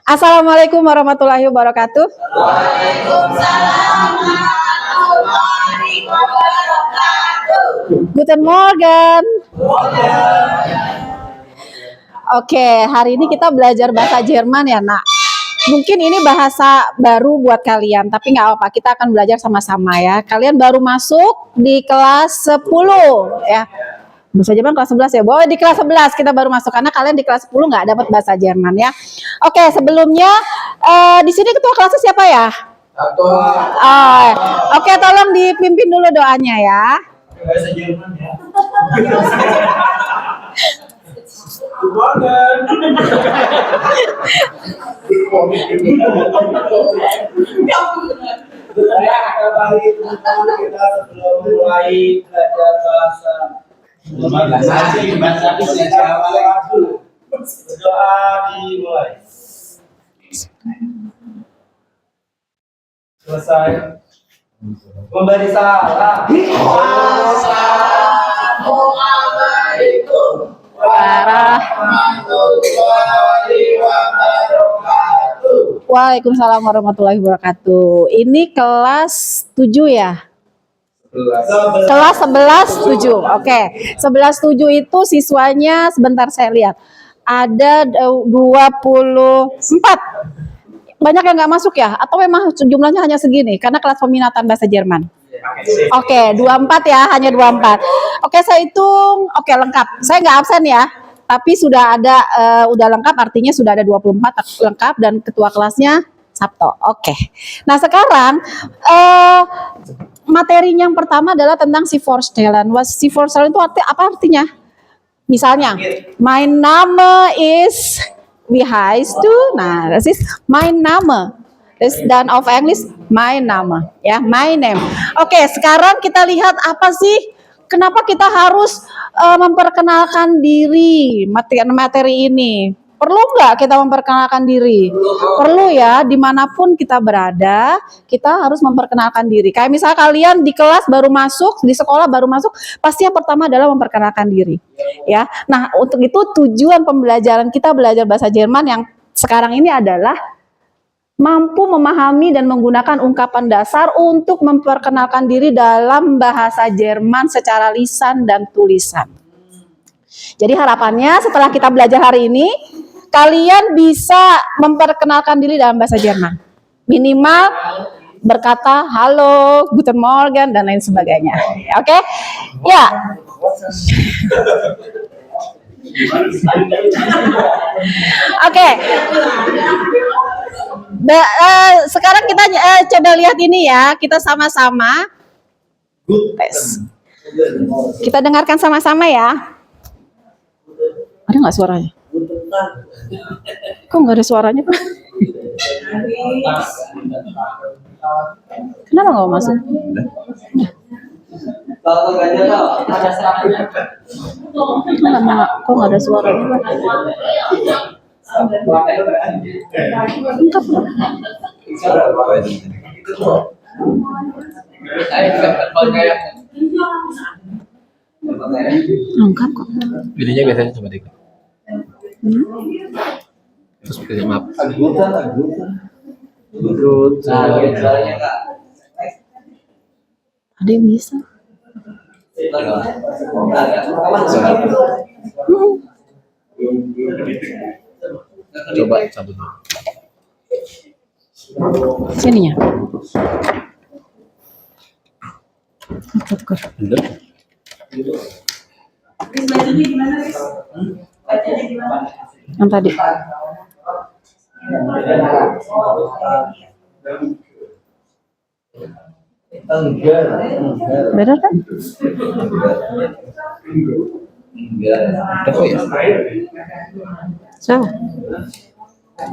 Assalamualaikum warahmatullahi wabarakatuh. Waalaikumsalam warahmatullahi wabarakatuh. Guten Morgen. Oke, hari ini kita belajar bahasa Jerman ya, Nak. Mungkin ini bahasa baru buat kalian, tapi nggak apa-apa, kita akan belajar sama-sama ya. Kalian baru masuk di kelas 10 ya. Bahasa Jerman kelas 11 ya. Bahwa di kelas 11 kita baru masuk karena kalian di kelas 10 nggak dapat bahasa Jerman ya. Oke, sebelumnya di sini ketua kelasnya siapa ya? Oke, tolong dipimpin dulu doanya ya. Bahasa Jerman ya. Kita sebelum mulai belajar bahasa berdoa dimulai. Selesai. Memberi salam. Assalamualaikum warahmatullahi wabarakatuh. Waalaikumsalam warahmatullahi wabarakatuh. Ini kelas 7 ya? Kelas 11 7. Oke. 11 7 itu siswanya sebentar saya lihat. Ada 24. Banyak yang nggak masuk ya? Atau memang jumlahnya hanya segini karena kelas peminatan bahasa Jerman? Oke, 24 ya, hanya 24. Oke, saya hitung. Oke, lengkap. Saya nggak absen ya, tapi sudah ada, udah lengkap, artinya sudah ada 24 lengkap dan ketua kelasnya Sabto. Oke. Nah, sekarang materinya yang pertama adalah tentang si Vorstellen. Si Vorstellen itu apa artinya? Misalnya, mein Name is, wie heißt du? Nah, das ist mein Name. Dan of English, my name, ya, my name. Oke, sekarang kita lihat apa sih, kenapa kita harus memperkenalkan diri materi ini. Perlu nggak kita memperkenalkan diri? Perlu ya, dimanapun kita berada, kita harus memperkenalkan diri. Kayak misalnya kalian di kelas baru masuk, di sekolah baru masuk, pasti yang pertama adalah memperkenalkan diri. Ya, nah untuk itu tujuan pembelajaran kita belajar bahasa Jerman yang sekarang ini adalah mampu memahami dan menggunakan ungkapan dasar untuk memperkenalkan diri dalam bahasa Jerman secara lisan dan tulisan. Jadi harapannya setelah kita belajar hari ini, kalian bisa memperkenalkan diri dalam bahasa Jerman. Minimal berkata halo, guten Morgen, dan lain sebagainya. Oke? Ya. Oke. Sekarang kita coba lihat ini ya, kita sama-sama tes. Kita dengarkan sama-sama ya. Ada nggak suaranya? Kok nggak ada suaranya, Pak? Kenapa nggak mau masuk? Kok nggak ada suaranya, Pak? Lengkap kok. Pilihnya biasanya cuma 3. Terus pilih map. Ada yang bisa. Coba cabut. Sininya. Yang tadi. Benar kan? So,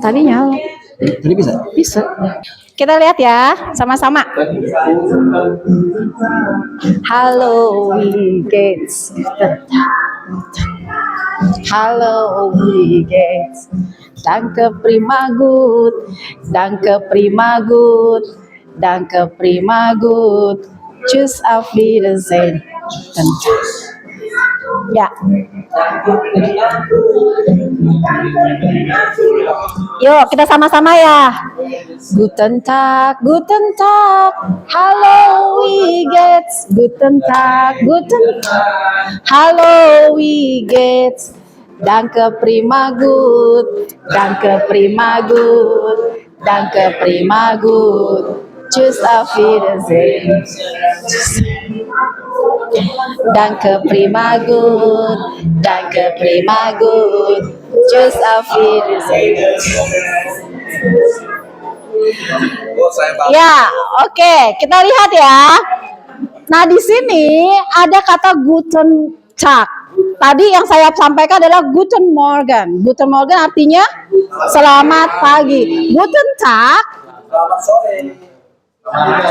tadi nyala. Ini bisa? Bisa. Kita lihat ya, sama-sama. Hallo, wie geht's? Hallo, wie geht's? Danke, prima gut. Danke, prima gut. Danke, prima gut. Tschüss, auf Wiedersehen. Ya. Yuk, kita sama-sama ya. Guten Tag, Guten Tag. Hallo, wie geht's? Guten Tag, Guten Tag. Hallo, wie geht's? Danke, prima gut. Danke, prima gut. Danke, prima gut. Tschüss, auf Wiedersehen. Danke, prima gut. Danke, prima gut. Tschüss, auf Wiedersehen. Ya, oke, kita lihat ya. Nah, di sini ada kata Guten Tag. Tadi yang saya sampaikan adalah Guten Morgen. Guten Morgen artinya selamat pagi. Guten Tag Selamat sore.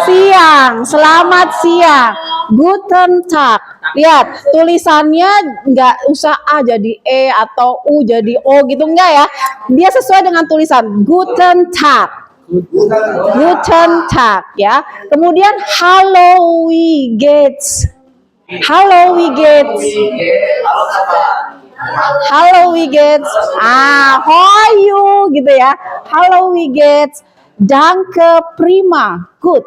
siang, selamat siang. Guten Tag. Lihat, tulisannya nggak usah A jadi E atau U jadi O gitu, enggak ya. Dia sesuai dengan tulisan Guten Tag. Guten Tag ya. Kemudian Hallo, wie geht's? Hallo, wie geht's? Hallo, wie geht's? How are you gitu ya. Hallo, wie geht's? Danke, prima, good.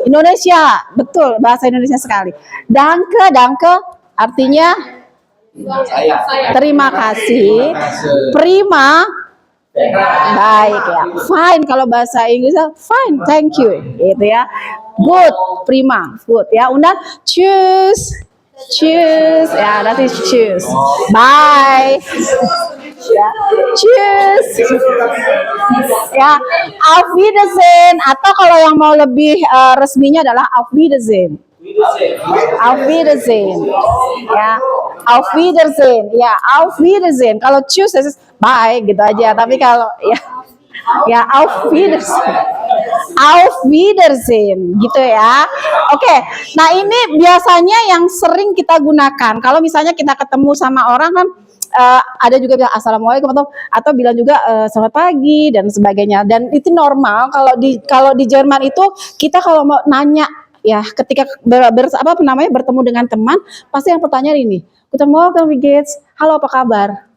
Indonesia, betul, bahasa Indonesia sekali. Danke, danke artinya terima kasih. Prima, baik ya. Fine kalau bahasa Inggrisnya fine, thank you, gitu ya. Good, prima, good ya. Undang, tschüss, tschüss, ya nanti tschüss, bye. Ya, tschüss. Ya, auf Wiedersehen atau kalau yang mau lebih resminya adalah auf Wiedersehen. Auf Wiedersehen. Ya, auf Wiedersehen. Ya, auf Wiedersehen. Kalau tschüss, bye gitu aja. Tapi kalau ya auf Wiedersehen. Auf Wiedersehen gitu ya. Oke. Nah, ini biasanya yang sering kita gunakan. Kalau misalnya kita ketemu sama orang kan ada juga bilang assalamualaikum atau bilang juga selamat pagi dan sebagainya. Dan itu normal kalau di Jerman itu kita kalau mau nanya ya ketika bertemu dengan teman pasti yang pertanyaan ini, Guten Morgen, wie geht's? Halo, apa kabar?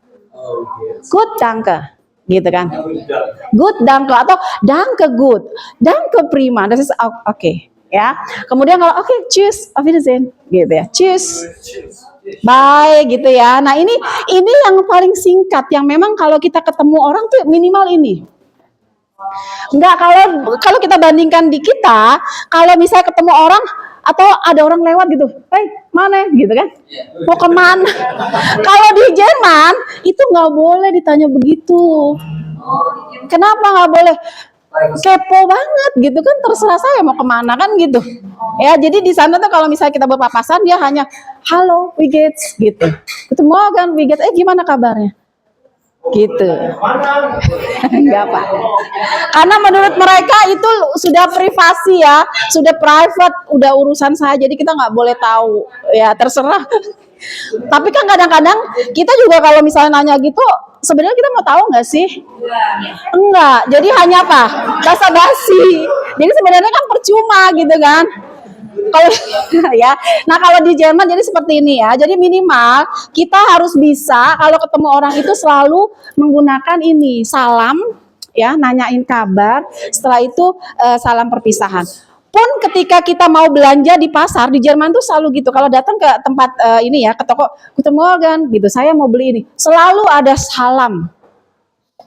Good, danke. Gitu kan? Good, danke atau danke good. Danke prima. Das ist okay, ya. Kemudian kalau oke, tschüss, auf Wiedersehen gitu ya. Tschüss. Bye gitu ya. Nah, ini yang paling singkat yang memang kalau kita ketemu orang tuh minimal ini. Enggak, kalau kita bandingkan di kita, kalau misalnya ketemu orang atau ada orang lewat gitu, mana gitu kan, mau kemana? Kalau di Jerman itu nggak boleh ditanya begitu. Kenapa nggak boleh? Kepo banget gitu kan, terserah saya mau kemana kan gitu ya. Jadi di sana tuh kalau misalnya kita berpapasan dia hanya halo, wie geht's gitu, ketemu kan, wie geht's, gimana kabarnya gitu. Enggak Pak, karena menurut mereka itu sudah privasi ya, sudah private, udah urusan saya, jadi kita nggak boleh tahu ya, terserah. Tapi kan kadang-kadang kita juga kalau misalnya nanya gitu, sebenarnya kita mau tahu nggak sih? Enggak, jadi hanya apa? Basa-basi. Jadi sebenarnya kan percuma gitu kan. Kalau ya, nah kalau di Jerman jadi seperti ini ya. Jadi minimal kita harus bisa kalau ketemu orang itu selalu menggunakan ini salam ya, nanyain kabar. Setelah itu salam perpisahan. Pun ketika kita mau belanja di pasar di Jerman tuh selalu gitu. Kalau datang ke tempat ini ya, ke toko, Guten Morgen gitu, saya mau beli ini. Selalu ada salam.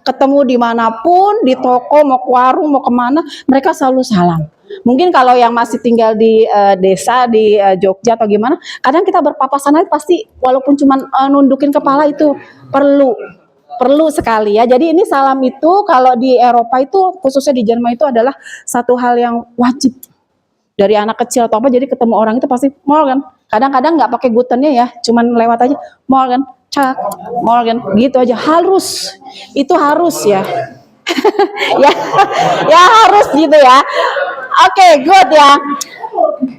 Ketemu dimanapun, di toko, mau ke warung, mau kemana, mereka selalu salam. Mungkin kalau yang masih tinggal di desa, di Jogja atau gimana, kadang kita berpapasan aja pasti walaupun cuma nundukin kepala itu perlu sekali ya. Jadi ini salam itu kalau di Eropa itu, khususnya di Jerman itu adalah satu hal yang wajib. Dari anak kecil atau apa, jadi ketemu orang itu pasti Morgen. Kadang-kadang nggak pakai gutennya ya, cuman lewat aja Morgen, Tag, Morgen, gitu aja. Harus, itu harus ya. ya harus gitu ya. Oke, good ya.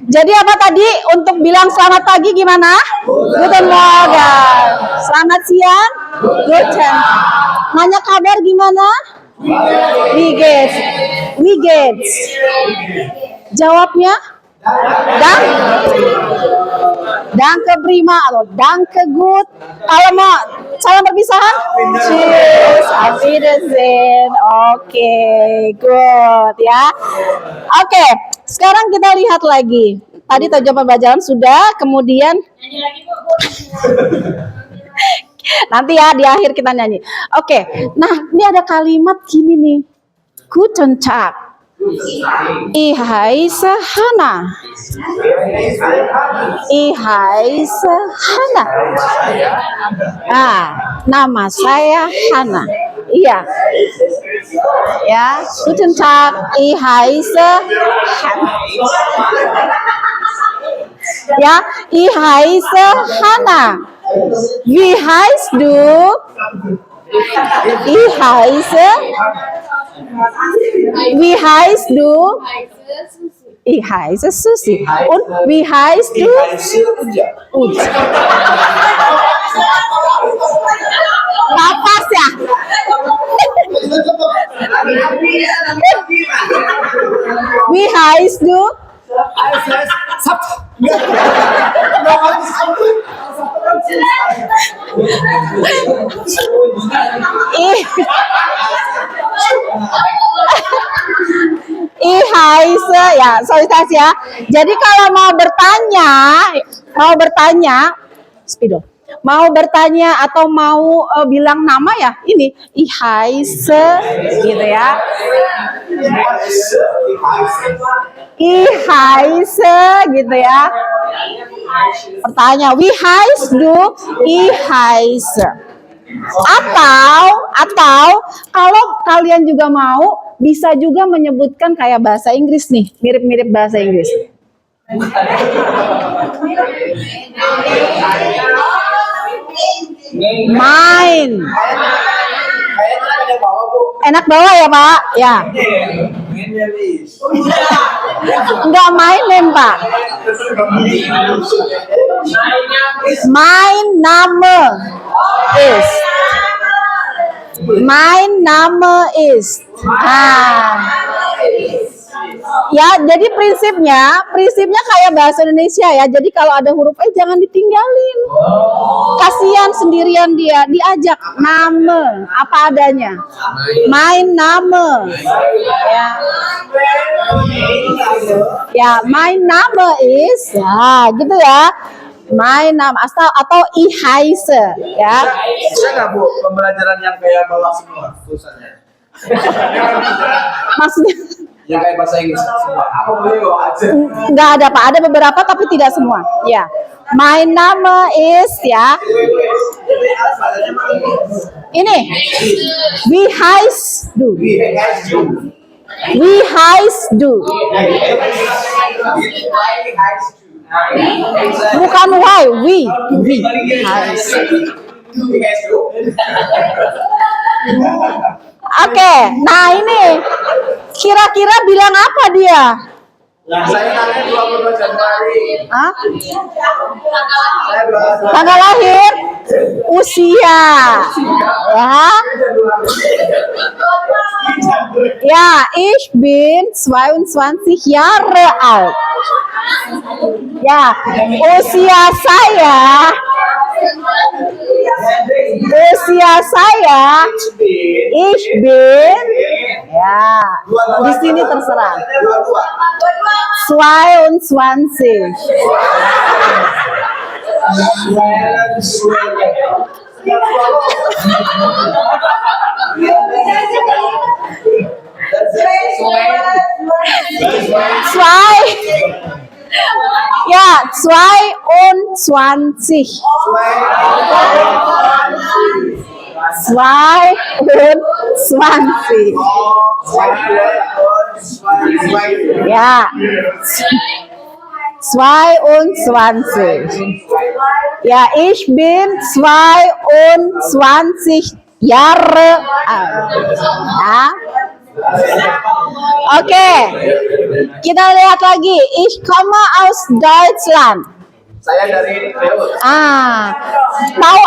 Jadi apa tadi untuk bilang selamat pagi gimana? Guten Morgen. Selamat siang? Guten. Nanya kabar gimana? Wie geht's? Wie geht's? Jawabnya? Danke prima atau danke gut. Kalau mau salam perpisahan, cheers, auf Wiedersehen. Oke, good ya. Oke, sekarang kita lihat lagi. Tadi terjemah pembelajaran sudah, kemudian nanti ya di akhir kita nyanyi. Oke, nah ini ada kalimat gini nih. Guten Tag. Ich heiße Hannah. Ich heiße Hannah. Ah, nama saya Hannah. Iya. Ya, guten Tag. Ich heiße Hannah. Ya, ich heiße Hannah. Wie heißt du? Ich heiße. Wie heißt du? Ich heiße Susi. Und wie heißt du? Uja. Apa ya? Wie heißt du? Ich heiße ya, solidaritas ya. Jadi kalau mau bertanya, Spido. Mau bertanya atau mau bilang nama ya, ini ich heiße gitu ya. Ich heiße gitu ya. Pertanyaan, wie heißt du? Ich heiße. Atau kalau kalian juga mau bisa juga menyebutkan kayak bahasa Inggris nih, mirip-mirip bahasa Inggris. Mine. Enak bawa ya Pak? Ya. Enggak main Pak. Mein Name ist. Mein Name ist. Ya, jadi prinsipnya kayak bahasa Indonesia ya. Jadi kalau ada huruf E jangan ditinggalin. Kasihan sendirian dia, diajak nama apa adanya. Mein Name. Ya. Ya, mein Name ist. Ya, gitu ya. Mein Name atau ich heiße ya. Bisa nggak Bu pembelajaran yang kayak bawah semua tulisannya? Maksudnya Yang kayak bahasa Inggris semua. Apa boleh bawa aja? nggak ada Pak, ada beberapa tapi tidak semua. Ya, mein Name ist ya. Ini, wie heißt du? Wie heißt du? Bukan why, we heißt. Oke, nah ini kira-kira bilang apa dia? Saya tanggal 22 Januari. Hah? Saya Tanggal lahir, usia, ya. Ya, ich bin 22 Jahre alt. Ya, usia saya ich bin ya di sini terserah 22 ja 22 ja 22 ja ich bin 22 Jahre alt ya. Oke, kita lihat lagi. Ich komme aus Deutschland. Saya dari Reut. Tahu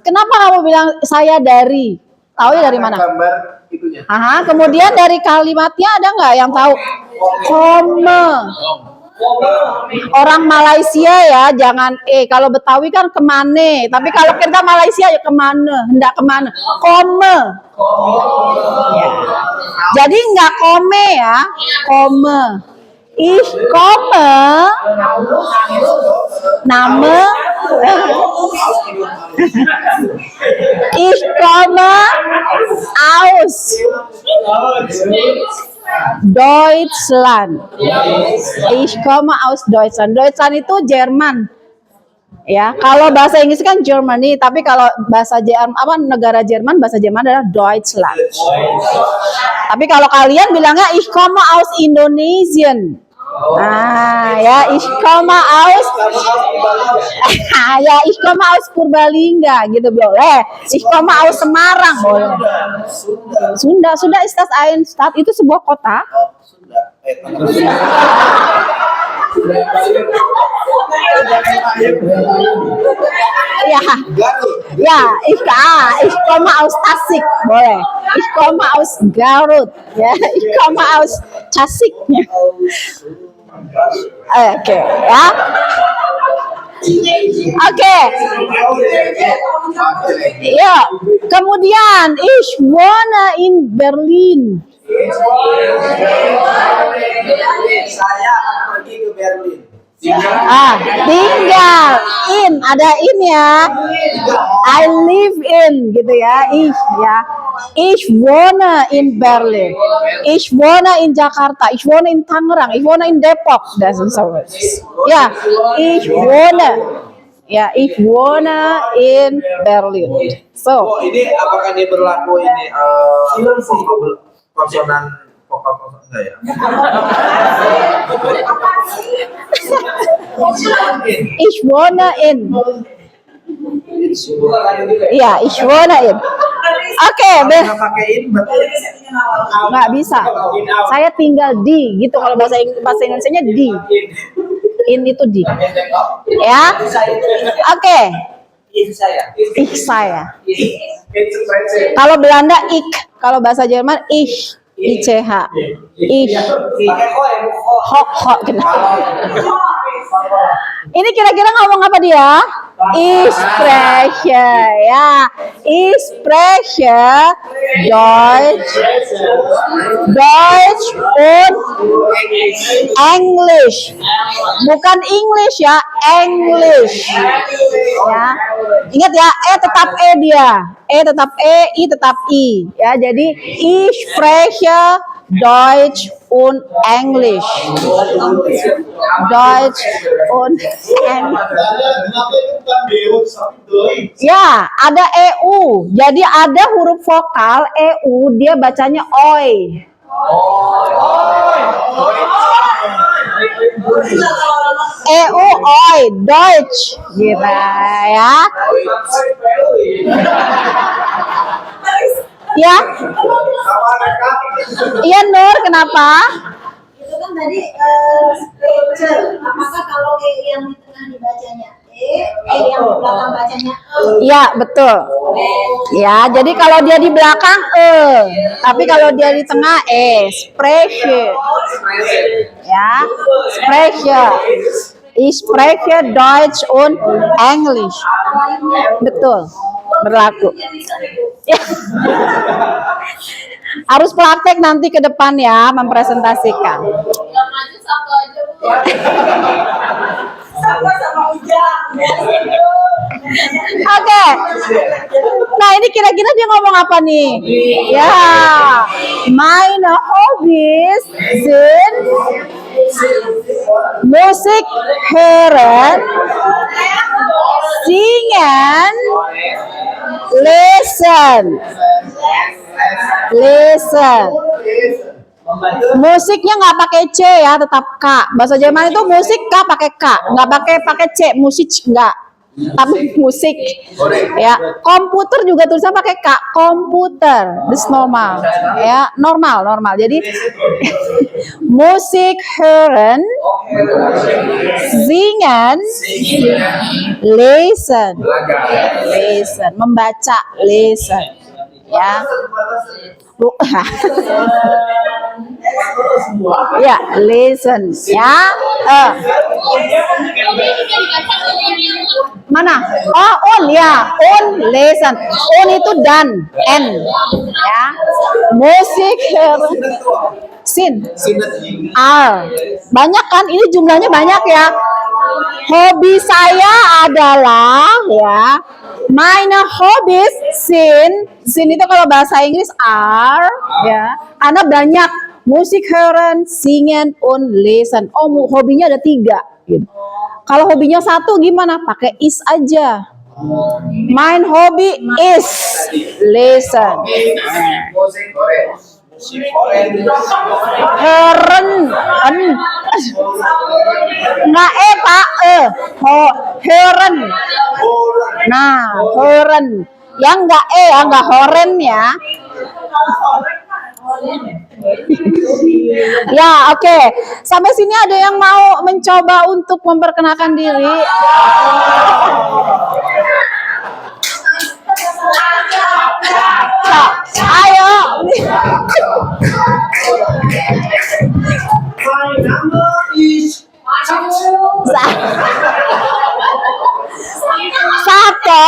kenapa kamu bilang saya dari? Tahu ya dari mana? Gambar itunya. Kemudian dari kalimatnya ada nggak yang tahu? Komme. Orang Malaysia ya, jangan kalau Betawi kan kemana, tapi kalau kita Malaysia ya kemana, hendak kemana, kome. Ya. Jadi nggak kome ya, kome. Ich komme, nama, ich komme aus Deutschland. Ich komme aus Deutschland. Deutschland itu Jerman. Ya, kalau bahasa Inggris kan Germany, tapi kalau bahasa negara Jerman, bahasa Jerman adalah Deutschland. Tapi kalau kalian bilangnya ich komme aus Indonesian. Ah, ya, ich komme aus ya, ich komme aus Purbalingga gitu boleh. Ich komme aus Semarang boleh. Sunda ist das ein Stadt, itu sebuah kota. Ya, ya, ich komme aus Tasik boleh. Ich komme aus Garut, ya, ich komme aus Tasik. Oke, ya. Oke. Ya, kemudian ich wohne in Berlin. Saya akan pergi ke Berlin. Tinggal in, ada in ya. I live in gitu ya. Ich wohne in Berlin. Ich wohne in Jakarta. Ich wohne in Tangerang. Ich wohne in Depok. Das ist so. Ya, ich wohne. Ya, ich wohne in Berlin. So. Ini apakah ini berlaku ini konsonan vokal enggak ya? Ich wohne in. Iya, ich wohne in. Oke, nggak bisa. Saya tinggal di, gitu kalau bahasa Indonesianya di. In itu di. Ya. Oke. Ich saya. Kalau Belanda ik, kalau bahasa Jerman ich. ICH. Ich. Ho, Ini kira-kira ngomong apa dia? Ich spreche, ya. Ich spreche Deutsch und English. Bukan English ya, English. Ya. Ingat ya, tetap dia. Tetap I tetap I. Ya, jadi ich spreche Deutsch und English. Deutsch und English. Ya, ada EU. Jadi ada huruf vokal EU, dia bacanya oi. EU oi, Deutsch. Gitu ya. Ya. Iya Nur, kenapa? Itu kan tadi apakah kalau yang di tengah dibacanya yang di belakang bacanya Iya, betul. Ya, jadi kalau dia di belakang tapi kalau dia di tengah spreche. Ya, spreche. Ich spreche Deutsch und English. Betul. Berlaku. Ya. Harus praktek nanti ke depan ya, mempresentasikan. yang maju satu aja Bu. Sama Ujang. Oke. Nah, ini kira-kira dia ngomong apa nih? Ya. Meine Hobbys sind Musik hören, singen, lesen. Musiknya nggak pakai C ya, tetap K. Bahasa Jerman itu musik K pakai K, nggak pakai C, musik nggak. Tapi musik ya. Komputer juga tulisannya pakai K, komputer. Das normal ya, normal. Jadi Musik hören, singen, lesen, membaca, lesen ya. Ya, listen. Ya. Mana? Oh, on ya. On, listen. On itu dan, n. Ya. Musik, sin, r. Banyak kan? Ini jumlahnya banyak ya. Hobi saya adalah ya. Meine hobbies sin itu kalau bahasa Inggris are ya. Karena banyak musik hören, singen, und lesen. Oh, hobinya ada 3 gitu. Kalau hobinya 1 gimana? Pakai is aja. Mein hobby is lesen. Hören, nggak pak hören. Nah, hören. Yang nggak yang nggak horen ya. Ya, oke. Sampai sini ada yang mau mencoba untuk memperkenalkan diri? Ayo. Satu.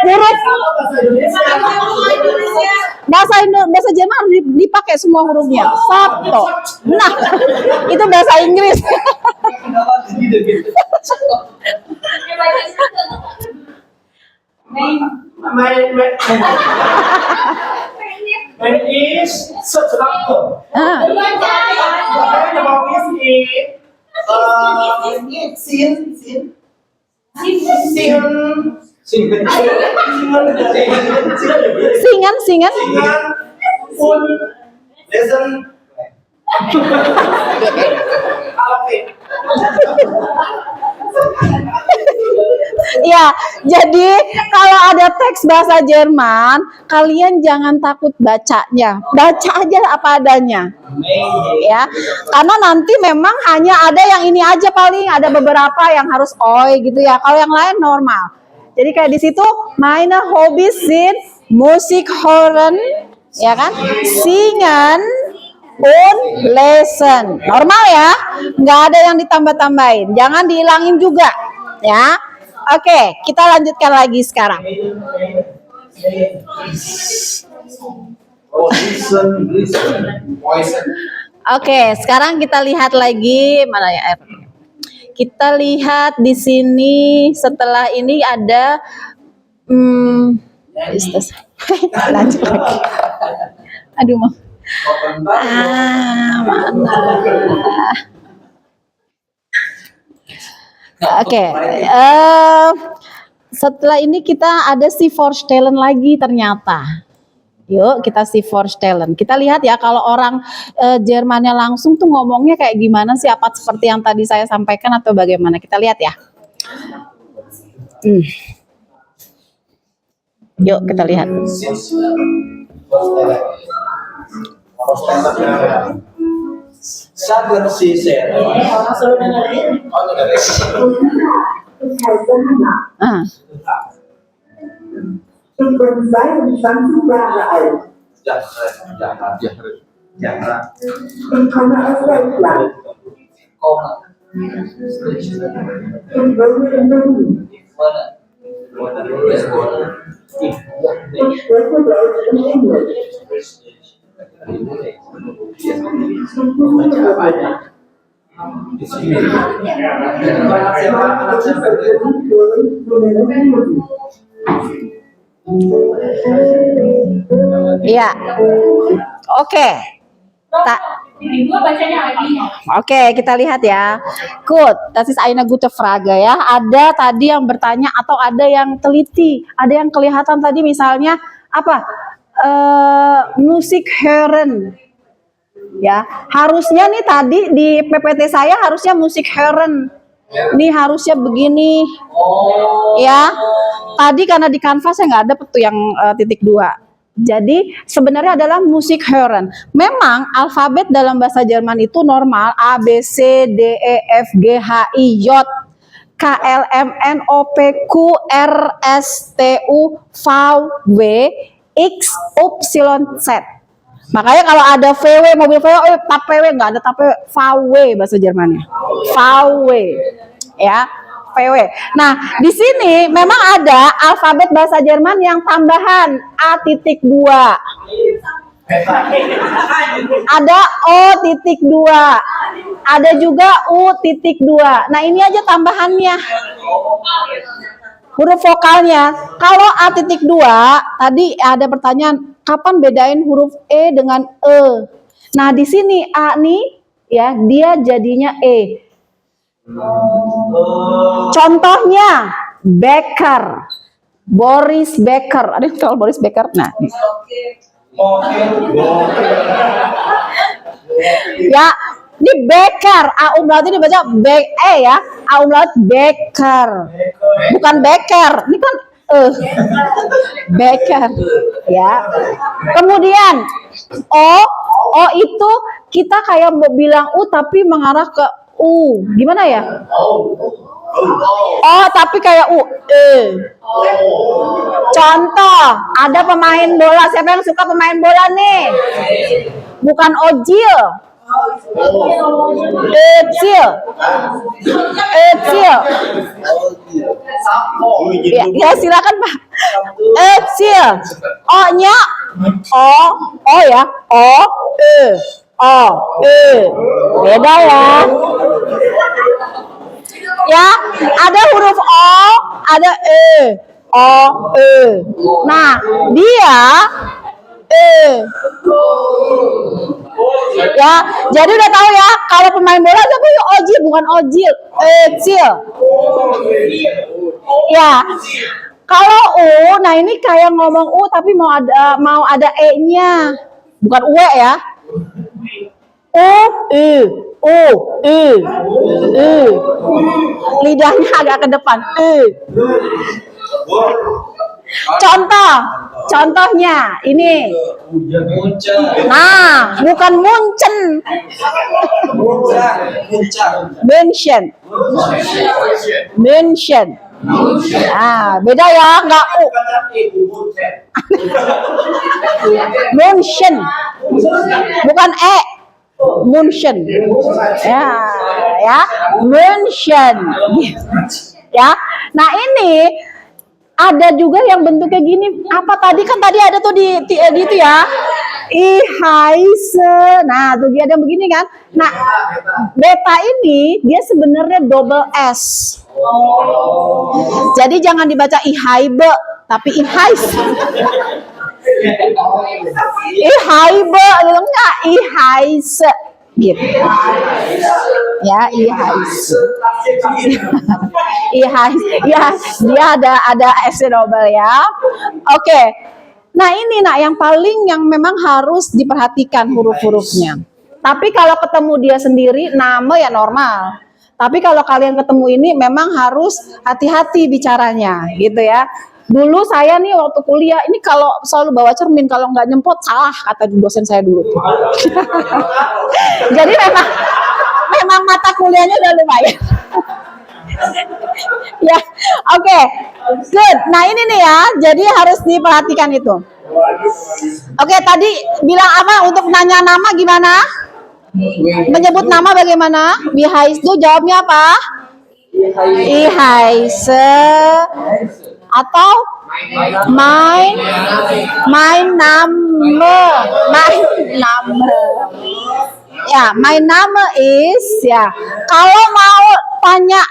Huruf bahasa Jerman harus dipakai semua hurufnya. Satu. Nah, itu bahasa Inggris. Main is sesuatu. Singan. Un lesen. Ya, jadi kalau ada teks bahasa Jerman, kalian jangan takut bacanya. Baca aja apa adanya. Ya, karena nanti memang hanya ada yang ini aja paling, ada beberapa yang harus oi gitu ya. Kalau yang lain normal. Jadi kayak di situ meine Hobbys sind Musik hören, ya kan? Singen und lesen. Normal ya, nggak ada yang ditambah-tambahin. Jangan dihilangin juga, ya. Oke, kita lanjutkan lagi sekarang. Oke, sekarang kita lihat lagi mana ya? Kita lihat di sini setelah ini ada lanjut lagi. Aduh, mana? Oke, setelah ini kita ada si Vorstellen lagi ternyata. Yuk kita si Vorstellen. Kita lihat ya kalau orang Jermannya langsung tuh ngomongnya kayak gimana sih? Apa seperti yang tadi saya sampaikan atau bagaimana? Kita lihat ya. Yuk kita lihat. Sabar sih saya. Ich bin 22 Jahre alt. Jangan. Ich komme aus Deutschland. Ich wohne in Berlin. Ich spreche Deutsch und Englisch. Iya. Oke. Oke, kita lihat ya. Good, das ist eine gute Frage ya. Ada tadi yang bertanya atau ada yang teliti, ada yang kelihatan tadi misalnya apa? Musik hören. Ya, harusnya nih tadi di PPT saya harusnya musik hören. Ini harusnya begini. Ya. Tadi karena di Canva saya nggak ada tuh yang titik 2. Jadi sebenarnya adalah musik hören. Memang alfabet dalam bahasa Jerman itu normal A B C D E F G H I J K L M N O P Q R S T U V W X Y Z. Makanya kalau ada VW, mobil VW, tap VW, nggak ada tap VW, VW bahasa Jermannya. VW, ya, VW. Nah, di sini memang ada alfabet bahasa Jerman yang tambahan A.2. Ada O.2. Ada juga U.2. Nah, ini aja tambahannya. Huruf vokalnya. Kalau A.2, tadi ada pertanyaan, kapan bedain huruf E dengan E? Nah, di sini A nih, ya, dia jadinya E. Contohnya, Becker. Boris Becker. Ada yang tahu Boris Becker? Nah, ya, ini Becker. A umlaut ini dibaca ya. A umlaut Becker. Bukan Becker. Ini kan Becker, ya. Kemudian O itu kita kayak mau bilang U tapi mengarah ke U. Gimana ya? Oh, tapi kayak U. Contoh, ada pemain bola. Siapa yang suka pemain bola nih? Bukan Ozil. Ozil. Ya, silakan Pak. Ozil. O-nya O ya. Beda ya. Ya, ada huruf O, ada Nah, dia ya, jadi udah tahu ya, kalau pemain bola siapa ya? Ozil, bukan Ozil. Ya. Kalau U, nah ini kayak ngomong U tapi mau ada E-nya. Bukan UE ya. Lidahnya agak ke depan. Contohnya ini. Nah, bukan Munchen. München. Ah, beda ya, enggak U. München. Bukan E. München. Ya, München. Ya. Nah, ini ada juga yang bentuknya gini. Apa tadi kan ada tuh di gitu ya. Ihaise. Nah, tuh dia ada begini kan. Nah, beta ini dia sebenarnya double S. Jadi jangan dibaca ihaibe, tapi ihais. Ihaibe, enggak ihaise. Gitu. Ya, ihais. Ihais. Ya, dia ada S double ya. Oke. Nah, ini yang yang memang harus diperhatikan huruf-hurufnya. Tapi kalau ketemu dia sendiri, nama ya normal. Tapi kalau kalian ketemu ini memang harus hati-hati bicaranya, gitu ya. Dulu saya nih waktu kuliah, ini kalau selalu bawa cermin, kalau nggak nyempot salah, kata dosen saya dulu. Jadi memang mata kuliahnya udah lumayan. Ya, oke. Good. Nah, ini nih ya, jadi harus diperhatikan itu. Oke, tadi bilang apa untuk nanya nama gimana? Menyebut nama bagaimana? Wie heißt du? Jawabnya apa? Ihaise. Atau mein Name. Ya, mein Name is ya. Kalau mau tanya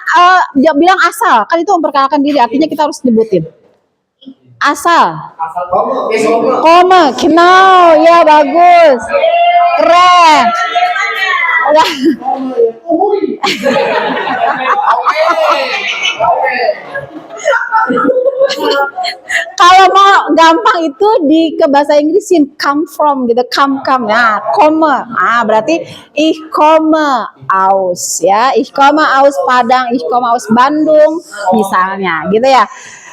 bilang asal, kan itu memperkenalkan diri, artinya kita harus nyebutin. Asal. Koma, genau, ya bagus. Keren. Ya. Kalau mau gampang itu ke bahasa Inggrisin come from gitu, come. Nah, komme. Ah, berarti ich komme aus ya. Ich komme aus Padang, ich komme aus Bandung misalnya, gitu ya.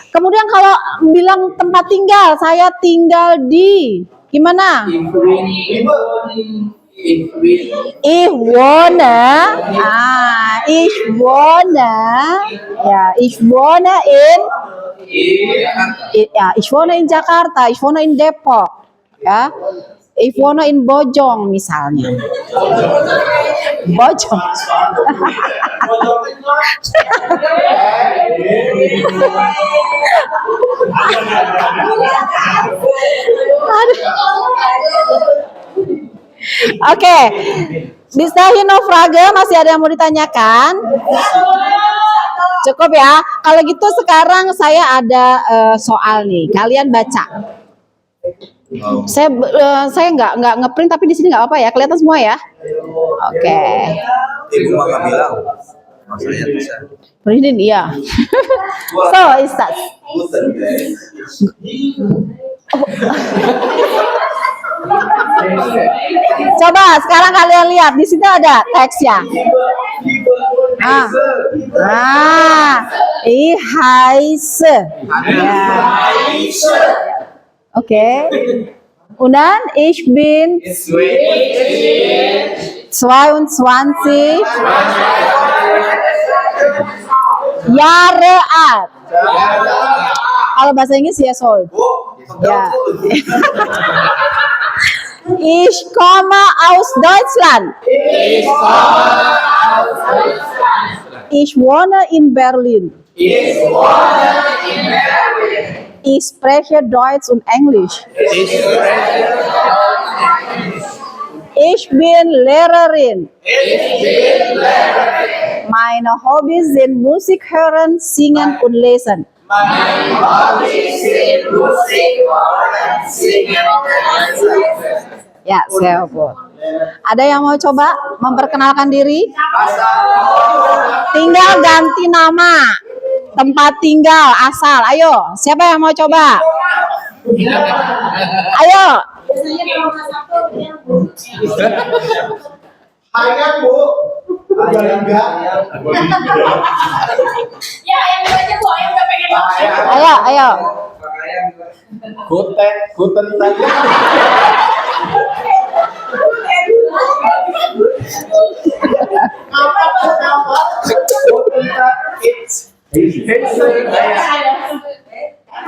Kemudian kalau bilang tempat tinggal, saya tinggal di gimana? Ich wohne in Jakarta, ich wohne in Depok, ya. If wanna in Bojong misalnya. Bojong. Oke. Bismillahirrahmanirrahim. Masih ada yang mau ditanyakan? Cukup ya. Kalau gitu sekarang saya ada soal nih. Kalian baca. Saya nggak ngeprint tapi di sini nggak apa ya. Kelihatan semua ya. Oke. Ibu mah nggak bilang. Maksudnya bisa. Printin iya. So Ustaz. Coba sekarang kalian lihat di sini ada teksnya. Ihaise. Oke. Und dann ich bin 22 Jahre alt. Kalau bahasa Inggris ya old. Ya. Ich komme aus Deutschland. Ich wohne in Berlin. Ich spreche Deutsch und Englisch. Ich bin Lehrerin. Meine Hobbys sind Musik hören, singen und lesen. Ya, saya boleh. Ada yang mau coba memperkenalkan diri? Tinggal ganti nama, tempat tinggal, asal. Ayo, siapa yang mau coba? Ayo. Biasanya kalau nggak satu dia Ayam Bu. Ayam enggak. ya yang baca tuh yang udah pengen banget. Ayo. Guten Tag. Guten Tag.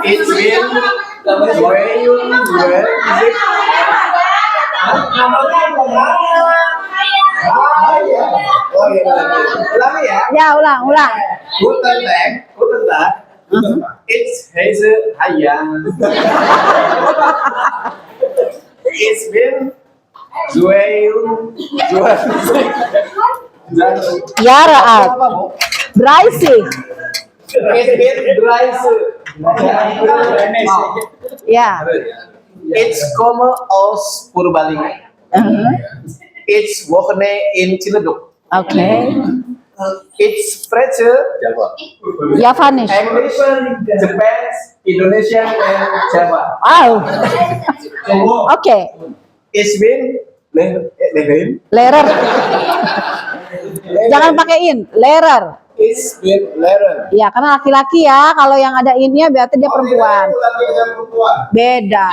It's been Ya, ulang. Guten Tag. It's Hazel Hayang. It's been 22 Jahre alt. 30. It's been 30. Ya. It's komme aus Purbalingga. It's wohne in Ciledug. Oke. It's spreche Javanisch. English, Japan, Indonesia, and Java. Wow. Oke. It's been Lehin. Lehrer. Jangan pakai in. Lehrer. It's been Leren. Ya, karena laki-laki ya. Kalau yang ada innya berarti dia perempuan. Beda.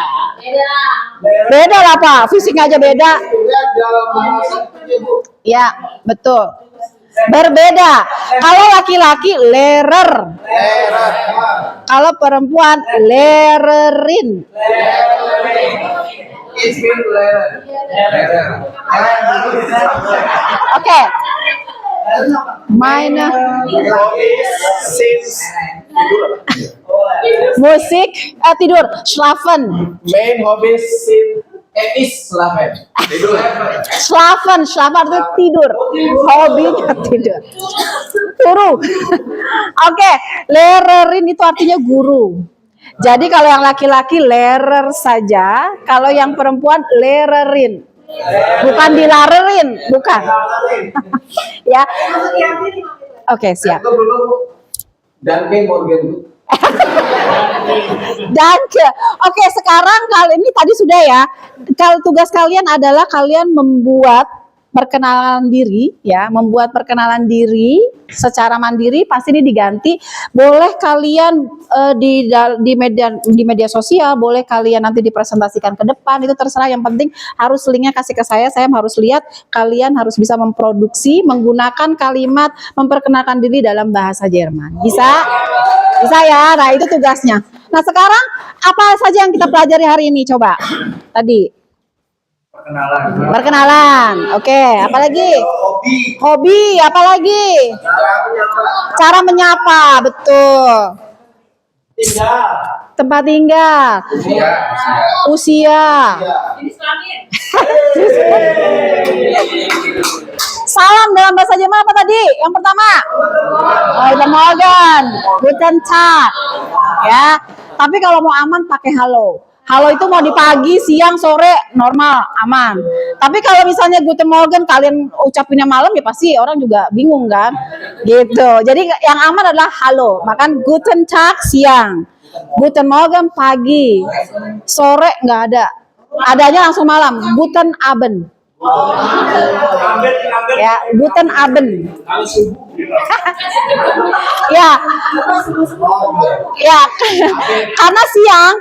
Beda lah Pak. Fisik aja beda. Ya, betul. Berbeda. Kalau laki-laki lerer. Kalau perempuan lererin. It's been Leren. Oke. Meine Since musik tidur, schlafen. main hobbies is slaven. Schlafen itu tidur. Hobinya tidur. Guru. Oke, lererin itu artinya guru. Jadi kalau yang laki-laki lerer saja, kalau yang perempuan lererin. Bukan dilarerin, bukan. Ya. Oke, siap. Itu dulu Danke Morgan. Danke. Oke, sekarang kali ini tadi sudah ya. Kalau tugas kalian adalah kalian membuat perkenalan diri ya, membuat perkenalan diri secara mandiri. Pasti ini diganti. Boleh kalian di media sosial, boleh kalian nanti dipresentasikan ke depan, itu terserah. Yang penting harus linknya kasih ke saya harus lihat. Kalian harus bisa memproduksi menggunakan kalimat memperkenalkan diri dalam bahasa Jerman. Bisa? Bisa ya. Nah, itu tugasnya. Nah, sekarang apa saja yang kita pelajari hari ini? Coba. Tadi Perkenalan. Perkenalan. Oke, apa lagi? Hobi. Hobi, apa lagi? Cara menyapa, betul. Tinggal. Tempat tinggal. Usia. Salam dalam bahasa Jerman apa tadi? Yang pertama? Guten Morgen, Guten Tag. Ya. Tapi kalau mau aman pakai halo. Halo itu mau di pagi, siang, sore, normal, aman. Tapi kalau misalnya Guten Morgen kalian ucapinnya malam ya pasti orang juga bingung kan? Gitu. Jadi yang aman adalah halo. Makan Guten Tag siang. Guten Morgen pagi. Sore nggak ada. Adanya langsung malam. Guten Abend. Ya, Guten Abend. Ya. Ya. Karena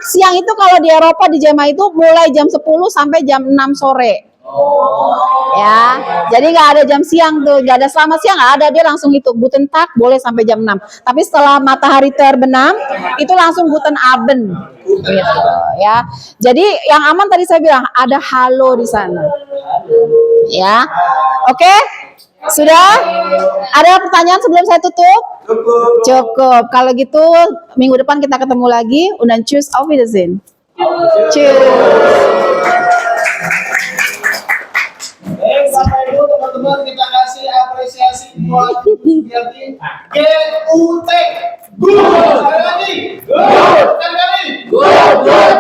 siang itu kalau di Eropa di Jerman itu mulai jam 10 sampai jam 6 sore. Ya, jadi nggak ada jam siang tuh, nggak ada selamat siang, nggak ada, dia langsung itu Guten Tag boleh sampai jam 6. Tapi setelah matahari terbenam itu langsung Guten Abend. Gitu, ya. Jadi yang aman tadi saya bilang ada halo di sana. Ya. Oke? Sudah? Ada pertanyaan sebelum saya tutup? Cukup. Kalau gitu minggu depan kita ketemu lagi. Und dann tschüss, auf Wiedersehen. Cheers. Baik, Bapak Ibu, teman-teman, kita kasih apresiasi buat Yati GUT. Good. Sekali lagi. Good. Sekali lagi. Good.